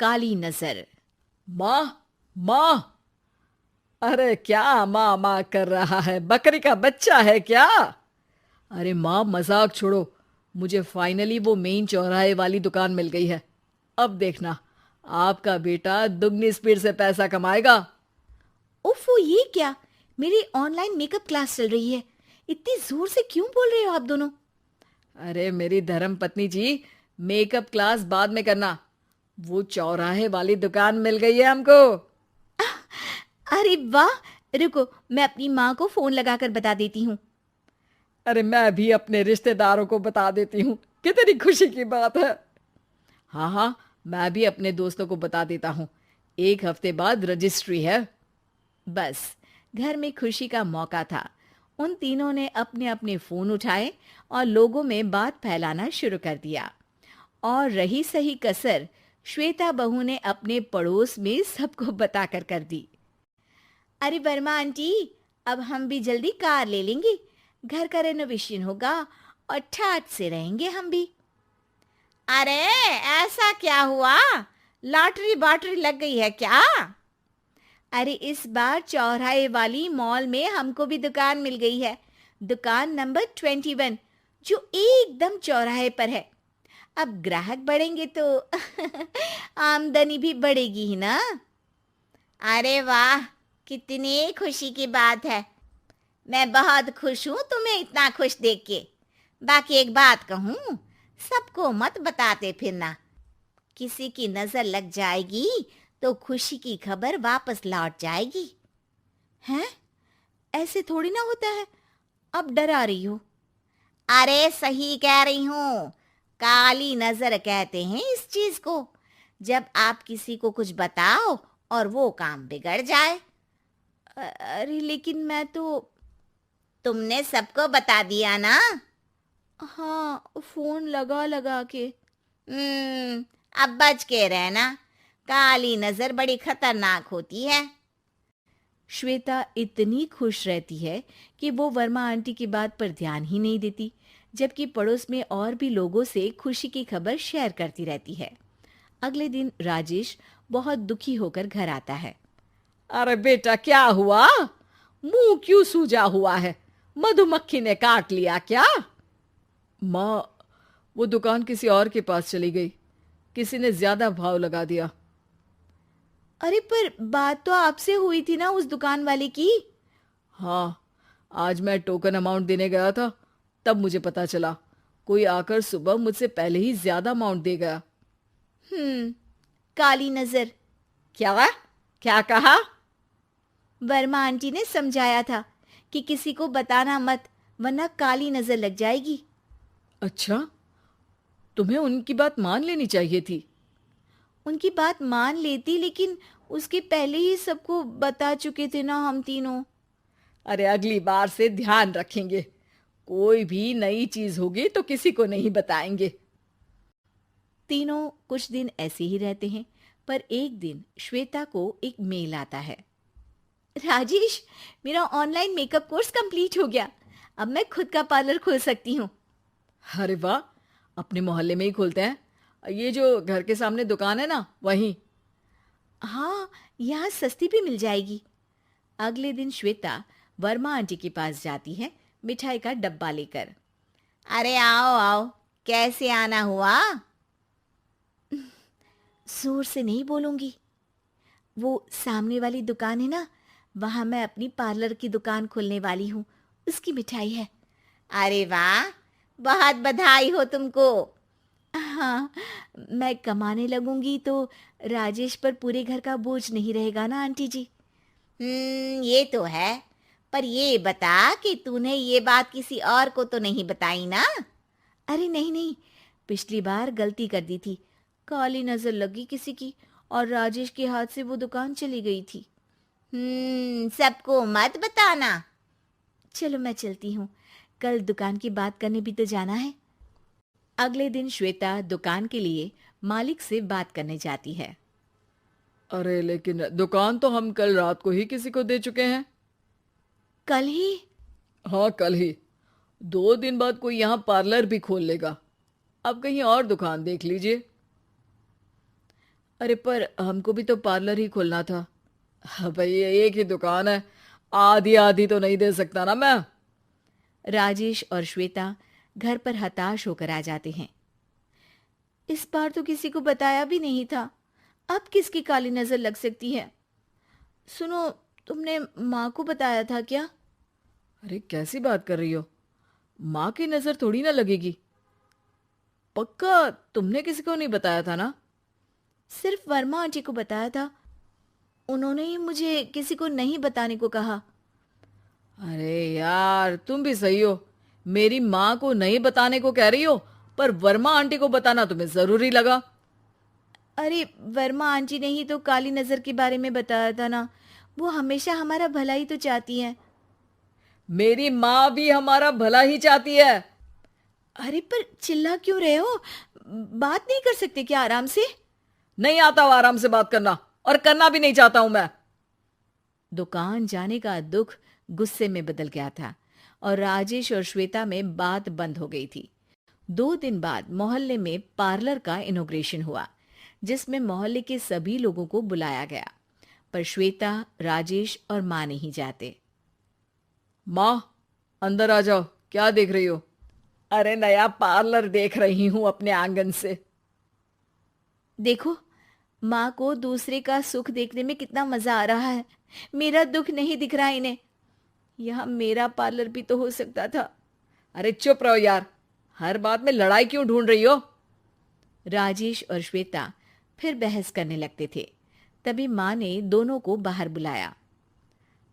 काली नजर। माँ, माँ। अरे क्या माँ माँ कर रहा है? बकरी का बच्चा है क्या? अरे माँ, मजाक छोड़ो। मुझे फाइनली वो मेन चौराहे वाली दुकान मिल गई है। अब देखना, आपका बेटा दुगनी स्पीड से पैसा कमाएगा। उफ़, ये क्या? मेरी ऑनलाइन मेकअप क्लास चल रही है। इतनी जोर से क्यों बोल रहे हो आप दोनों? अरे मेरी धर्म पत्नी जी, मेकअप क्लास बाद में करना। वो चौराहे वाली दुकान मिल गई है हमको। अरे वाह! रुको, मैं अपनी माँ को फोन लगाकर बता देती हूँ। अरे मैं भी अपने रिश्तेदारों को बता देती हूँ। कितनी खुशी की बात है। हाँ हाँ, मैं भी अपने दोस्तों को बता देता हूँ। 1 हफ्ते बाद रजिस्ट्री है। बस, घर में खुशी का मौका था। उन तीनों ने अपने अपने फोन उठाए और लोगों में बात फैलाना शुरू कर दिया। और रही सही कसर, श्वेता बहू ने अपने पड़ोस में सबको बताकर कर दी। अरे वर्मा आंटी, अब हम भी जल्दी कार ले लेंगे। घर का रेनोवेशन होगा और ठाट से रहेंगे हम भी। अरे, ऐसा क्या हुआ? लॉटरी बाटरी लग गई है क्या? अरे, इस बार चौराहे वाली मॉल में हमको भी दुकान मिल गई है। दुकान नंबर 21, जो एकदम चौराहे पर है। अब ग्राहक बढ़ेंगे तो आमदनी भी बढ़ेगी ही ना। अरे वाह, कितनी खुशी की बात है। मैं बहुत खुश हूँ तुम्हें इतना खुश देख के। बाकी एक बात कहूँ, सबको मत बताते फिरना। किसी की नजर लग जाएगी तो खुशी की खबर वापस लौट जाएगी। हैं? ऐसे थोड़ी ना होता है। अब डरा रही हो। अरे सही कह रही हूँ। काली नजर कहते हैं इस चीज को, जब आप किसी को कुछ बताओ और वो काम बिगड़ जाए। अरे लेकिन मैं तो। तुमने सबको बता दिया ना? हाँ, फोन लगा लगा के। अब बच के रहना। काली नजर बड़ी खतरनाक होती है। श्वेता इतनी खुश रहती है कि वो वर्मा आंटी की बात पर ध्यान ही नहीं देती, जबकि पड़ोस में और भी लोगों से खुशी की खबर शेयर करती रहती है। अगले दिन राजेश बहुत दुखी होकर घर आता है। अरे बेटा, क्या हुआ? मुंह क्यों सूजा हुआ है? मधुमक्खी ने काट लिया क्या? माँ, वो दुकान किसी और के पास चली गई। किसी ने ज्यादा भाव लगा दिया। अरे पर बात तो आपसे हुई थी ना उस दुकान वाले की। हाँ, आज मैं टोकन अमाउंट देने गया था, तब मुझे पता चला। कोई आकर सुबह मुझसे पहले ही ज्यादा अमाउंट दे गया। काली नजर। क्या? क्या कहा? वर्मा आंटी ने समझाया था कि किसी को बताना मत, वरना काली नजर लग जाएगी। अच्छा, तुम्हें उनकी बात मान लेनी चाहिए थी। उनकी बात मान लेती, लेकिन उसके पहले ही सबको बता चुके थे ना हम तीनों। अरे अगली बार से ध्यान रखेंगे। कोई भी नई चीज होगी तो किसी को नहीं बताएंगे। तीनों कुछ दिन ऐसे ही रहते हैं, पर एक दिन श्वेता को एक मेल आता है। राजेश, मेरा ऑनलाइन मेकअप कोर्स कंप्लीट हो गया। अब मैं खुद का पार्लर खोल सकती हूँ। अरे वाह, अपने मोहल्ले में ही खोलते हैं। ये जो घर के सामने दुकान है ना, वहीं। हाँ, यहाँ सस्ती भी मिल जाएगी। अगले दिन श्वेता वर्मा आंटी के पास जाती है, मिठाई का डब्बा लेकर। अरे आओ आओ, कैसे आना हुआ? जोर से नहीं बोलूंगी। वो सामने वाली दुकान है ना, वहां मैं अपनी पार्लर की दुकान खोलने वाली हूँ। उसकी मिठाई है। अरे वाह, बहुत बधाई हो तुमको। हाँ, मैं कमाने लगूंगी तो राजेश पर पूरे घर का बोझ नहीं रहेगा ना आंटी जी। ये तो है। पर ये बता कि तूने ये बात किसी और को तो नहीं बताई ना? अरे नहीं नहीं, पिछली बार गलती कर दी थी। काली नजर लगी किसी की और राजेश के हाथ से वो दुकान चली गई थी। सबको मत बताना। चलो मैं चलती हूँ, कल दुकान की बात करने भी तो जाना है। अगले दिन श्वेता दुकान के लिए मालिक से बात करने जाती है। अरे लेकिन दुकान तो हम कल रात को ही किसी को दे चुके हैं। कल ही? हाँ, कल ही। 2 दिन बाद कोई यहाँ पार्लर भी खोल लेगा। अब कहीं और दुकान देख लीजिए। अरे पर हमको भी तो पार्लर ही खोलना था। हाँ भाई, एक ही दुकान है, आधी आधी तो नहीं दे सकता ना मैं। राजेश और श्वेता घर पर हताश होकर आ जाते हैं। इस बार तो किसी को बताया भी नहीं था, अब किसकी काली नजर लग सकती है। सुनो, तुमने माँ को बताया था क्या? अरे कैसी बात कर रही हो, माँ की नजर थोड़ी ना लगेगी। पक्का तुमने किसी को नहीं बताया था ना? सिर्फ वर्मा आंटी को बताया था, उन्होंने ही मुझे किसी को नहीं बताने को कहा। अरे यार, तुम भी सही हो, मेरी माँ को नहीं बताने को कह रही हो, पर वर्मा आंटी को बताना तुम्हें जरूरी लगा। अरे वर्मा आंटी ने ही तो काली नजर के बारे में बताया था ना, वो हमेशा हमारा भला ही तो चाहती हैं। मेरी माँ भी हमारा भला ही चाहती है। अरे पर चिल्ला क्यों रहे हो? बात नहीं कर सकते क्या आराम से? नहीं आता वो आराम से बात करना, और करना भी नहीं चाहता हूं मैं। दुकान जाने का दुख गुस्से में बदल गया था और राजेश और श्वेता में बात बंद हो गई थी। 2 दिन बाद मोहल्ले में पार्लर का इनॉग्रेशन हुआ, जिसमें मोहल्ले के सभी लोगों को बुलाया गया, पर श्वेता, राजेश और माँ नहीं जाते। माँ, अंदर आ जाओ, क्या देख रही हो? अरे नया पार्लर देख रही हूं अपने आंगन से। देखो, माँ को दूसरे का सुख देखने में कितना मजा आ रहा है, मेरा दुख नहीं दिख रहा इन्हें। यहाँ मेरा पार्लर भी तो हो सकता था। अरे चुप रहो यार, हर बात में लड़ाई क्यों ढूंढ रही हो? राजेश और श्वेता फिर बहस करने लगते थे। तभी माँ ने दोनों को बाहर बुलाया।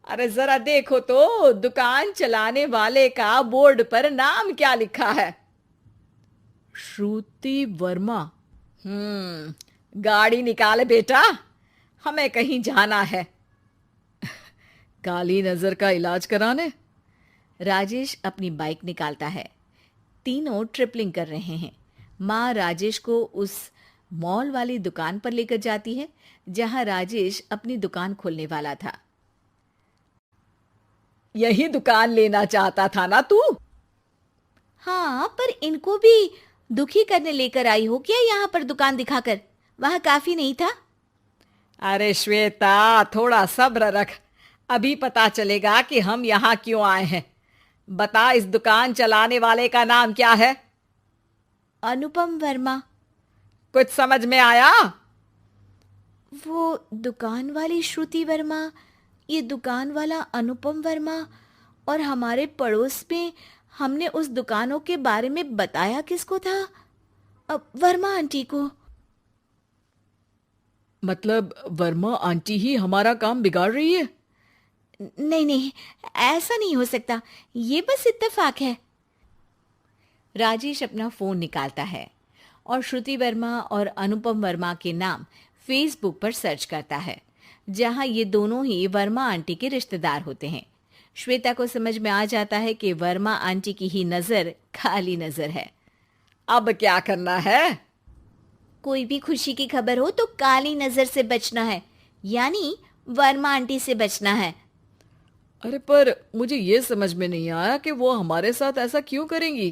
अरे जरा देखो तो, दुकान चलाने वाले का बोर्ड पर नाम क्या लिखा है? श्रुति वर्मा। गाड़ी निकाले बेटा, हमें कहीं जाना है। काली नजर का इलाज कराने? राजेश अपनी बाइक निकालता है। तीनों ट्रिपलिंग कर रहे हैं। माँ राजेश को उस मॉल वाली दुकान पर लेकर जाती है जहां राजेश अपनी दुकान खोलने वाला था। यही दुकान लेना चाहता था ना तू? हाँ, पर इनको भी दुखी करने लेकर आई हो क्या यहाँ पर दुकान दिखाकर? वहां काफी नहीं था? अरे श्वेता, थोड़ा सब्र रख, अभी पता चलेगा कि हम यहाँ क्यों आए हैं। बता, इस दुकान चलाने वाले का नाम क्या है? अनुपम वर्मा। कुछ समझ में आया? वो दुकान वाली श्रुति वर्मा, ये दुकान वाला अनुपम वर्मा, और हमारे पड़ोस में हमने उस दुकानों के बारे में बताया किसको था? अब वर्मा आंटी को। मतलब वर्मा आंटी ही हमारा काम बिगाड़ रही है? नहीं नहीं, ऐसा नहीं हो सकता, ये बस इत्तेफाक है। राजेश अपना फोन निकालता है और श्रुति वर्मा और अनुपम वर्मा के नाम फेसबुक पर सर्च करता है, जहां ये दोनों ही वर्मा आंटी के रिश्तेदार होते हैं। श्वेता को समझ में आ जाता है कि वर्मा आंटी की ही नजर काली नजर है। अब क्या करना है? कोई भी खुशी की खबर हो तो काली नजर से बचना है, यानी वर्मा आंटी से बचना है। अरे पर मुझे ये समझ में नहीं आया कि वो हमारे साथ ऐसा क्यों करेंगी।